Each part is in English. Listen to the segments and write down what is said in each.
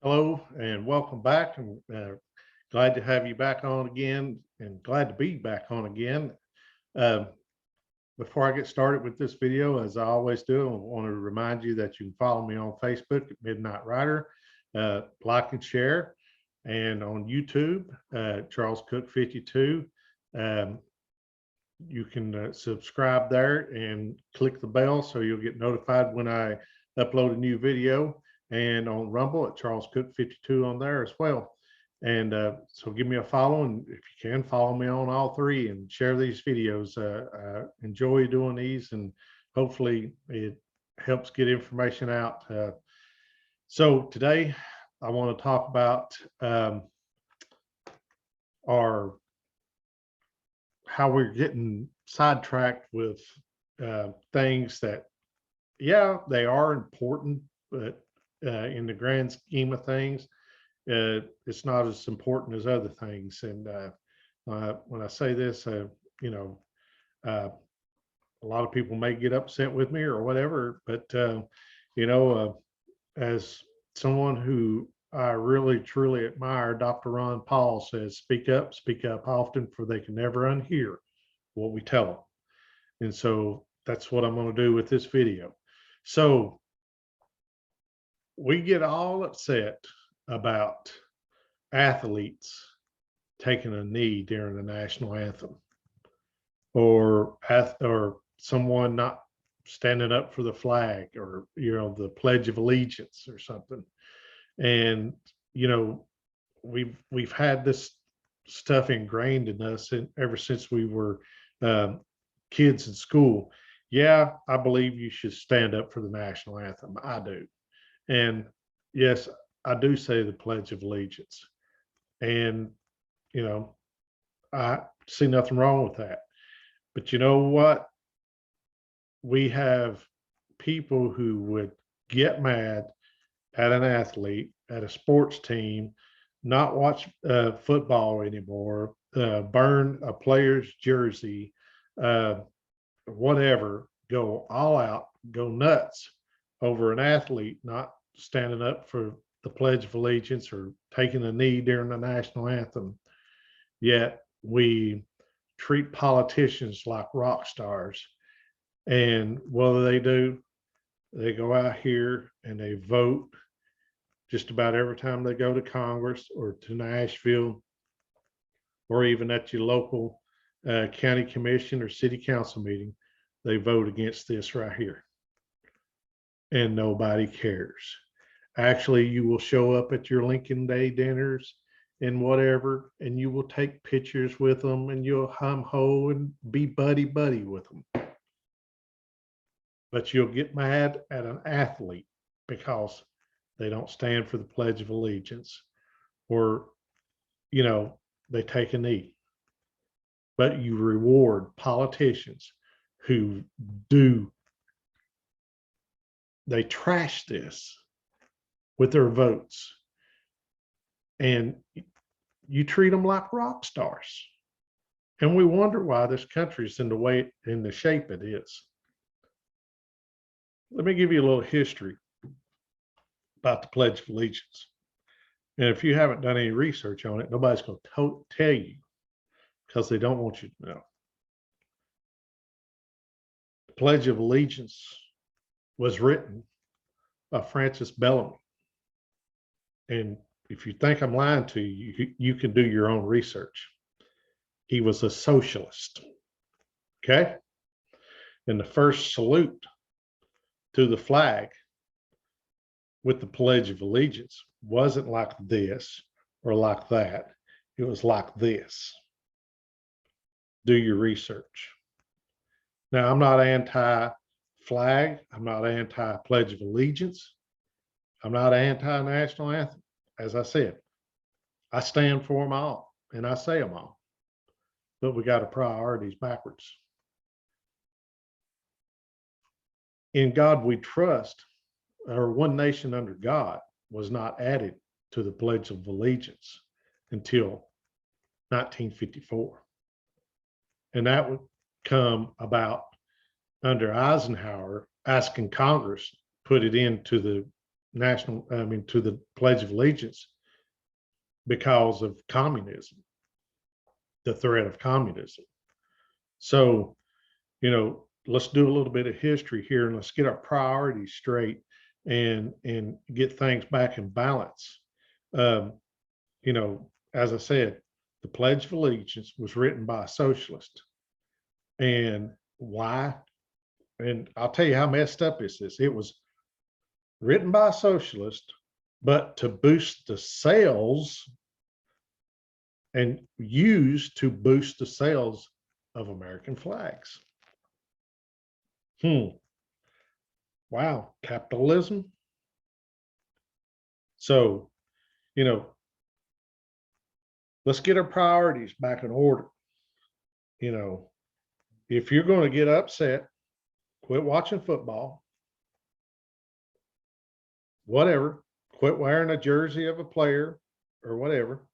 Hello and welcome back. I'm glad to have you back on again and glad to be back on again. Uh, Before I get started with this video, as I always do, I want to remind you that you can follow me on Facebook at Midnight Rider, like and share, and on YouTube, Charles Cook 52. Um, you can subscribe there and click the bell so you'll get notified when I upload a new video, and on Rumble at Charles Cook 52 on there as well. And so give me a follow, and if you can, follow me on all three and share these videos. I enjoy doing these, and hopefully it helps get information out. So today I want to talk about our how we're getting sidetracked with things that, yeah, they are important, but in the grand scheme of things, it's not as important as other things. And when I say this, you know, uh, a lot of people may get upset with me or whatever, but you know, as someone who I really truly admire, Dr. Ron Paul says, speak up often, for they can never unhear what we tell them. And so that's what I'm going to do with this video. So we get all upset about athletes taking a knee during the national anthem, or someone not standing up for the flag, or the Pledge of Allegiance or something. And we've had this stuff ingrained in us ever since we were um, kids in school. Yeah, I believe you should stand up for the national anthem. I do. And yes, I do say the Pledge of Allegiance. And, you know, I see nothing wrong with that. But you know what? We have people who would get mad at an athlete, at a sports team, not watch football anymore, burn a player's jersey, uh, whatever, go all out, go nuts over an athlete not standing up for the Pledge of Allegiance or taking a knee during the national anthem. Yet we treat politicians like rock stars. And what do? They go out here and they vote just about every time they go to Congress or to Nashville, or even at your local county commission or city council meeting. They vote against this right here, and nobody cares. Actually, you will show up at your Lincoln Day dinners and whatever, and you will take pictures with them, and you'll hum ho and be buddy buddy with them. But you'll get mad at an athlete because they don't stand for the Pledge of Allegiance, or they take a knee. But you reward politicians who do, they trash this with their votes, and you treat them like rock stars. And we wonder why this country is in the shape it is. Let me give you a little history about the Pledge of Allegiance. And if you haven't done any research on it, nobody's going to tell you, because they don't want you to know. The Pledge of Allegiance was written by Francis Bellamy. And if you think I'm lying to you, you can do your own research. He was a socialist. Okay? And the first salute to the flag with the Pledge of Allegiance wasn't like this or like that. It was like this. Do your research. Now, I'm not anti-flag. I'm not anti-Pledge of Allegiance. I'm not anti-national anthem. As I said, I stand for them all, and I say them all. But we got our priorities backwards. In God we trust, or one nation under God, was not added to the Pledge of Allegiance until 1954. And that would come about under Eisenhower asking Congress put it into to the Pledge of Allegiance because of communism, the threat of communism. So, let's do a little bit of history here and let's get our priorities straight and get things back in balance. As I said, the Pledge of Allegiance was written by a socialist. And why? And I'll tell you how messed up is this. It was written by a socialist, but to boost the sales and used to boost the sales of American flags. Wow, capitalism. So, let's get our priorities back in order. If you're going to get upset, quit watching football, whatever, quit wearing a jersey of a player or whatever.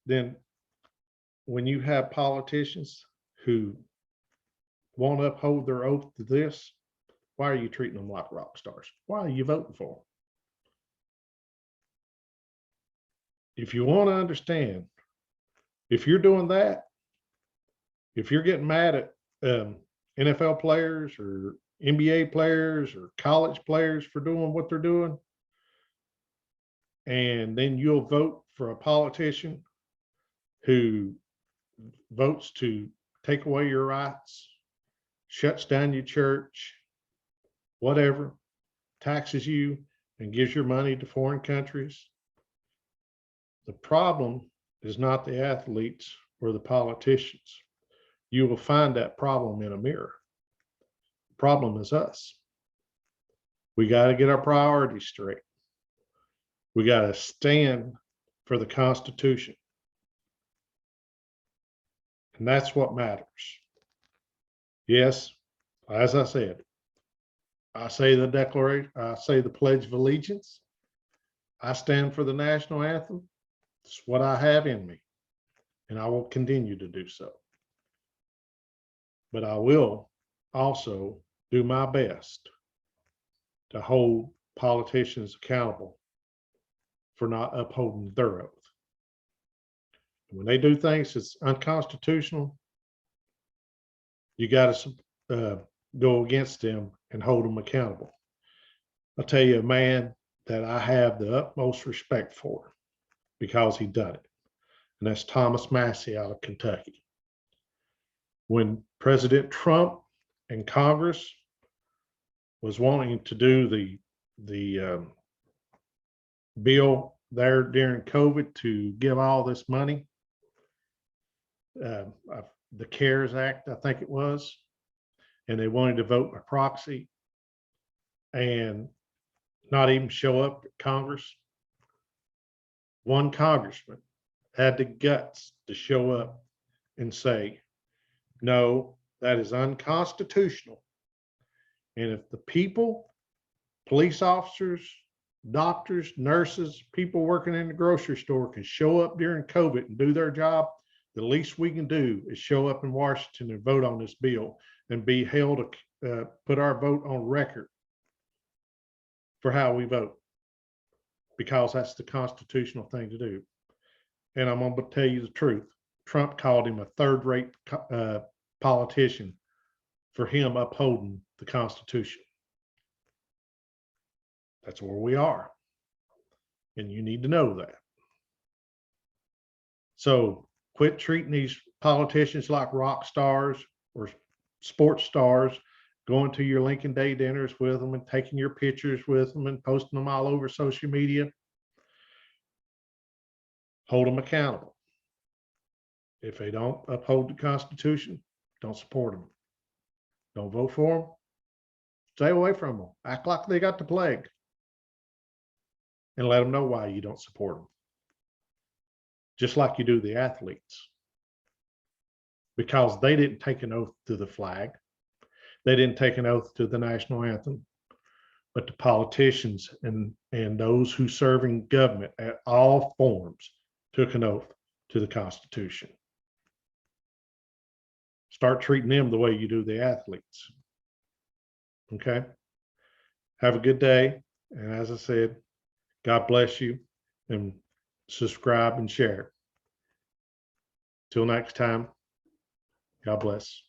Then when you have politicians who won't uphold their oath to this, why are you treating them like rock stars? Why are you voting for them? If you want to understand, if you're doing that, if you're getting mad at NFL players or NBA players or college players for doing what they're doing, and then you'll vote for a politician who votes to take away your rights, shuts down your church, whatever, taxes you and gives your money to foreign countries. The problem is not the athletes or the politicians. You will find that problem in a mirror. The problem is us. We got to get our priorities straight. We got to stand for the Constitution. And that's what matters. Yes, as I said, I say the Declaration, I say the Pledge of Allegiance. I stand for the national anthem. It's what I have in me, and I will continue to do so. But I will also do my best to hold politicians accountable for not upholding their oath. When they do things that's unconstitutional, you got to go against them and hold them accountable. I'll tell you a man that I have the utmost respect for because he done it, and that's Thomas Massie out of Kentucky. When President Trump and Congress was wanting to do the bill there during COVID to give all this money, the CARES Act, I think it was, and they wanted to vote by proxy and not even show up at Congress. One congressman had the guts to show up and say, no, that is unconstitutional. And if the people, police officers, doctors, nurses, people working in the grocery store can show up during COVID and do their job, the least we can do is show up in Washington and vote on this bill and be held to put our vote on record for how we vote, because that's the constitutional thing to do. And I'm going to tell you the truth. Trump called him a third-rate politician for him upholding the Constitution. That's where we are. And you need to know that. So quit treating these politicians like rock stars or sports stars, going to your Lincoln Day dinners with them and taking your pictures with them and posting them all over social media. Hold them accountable. If they don't uphold the Constitution, don't support them. Don't vote for them. Stay away from them. Act like they got the plague. And let them know why you don't support them. Just like you do the athletes. Because they didn't take an oath to the flag. They didn't take an oath to the national anthem. But the politicians and those who serve in government at all forms took an oath to the Constitution. Start treating them the way you do the athletes. Okay? Have a good day. And as I said, God bless you, and subscribe and share. Till next time, God bless.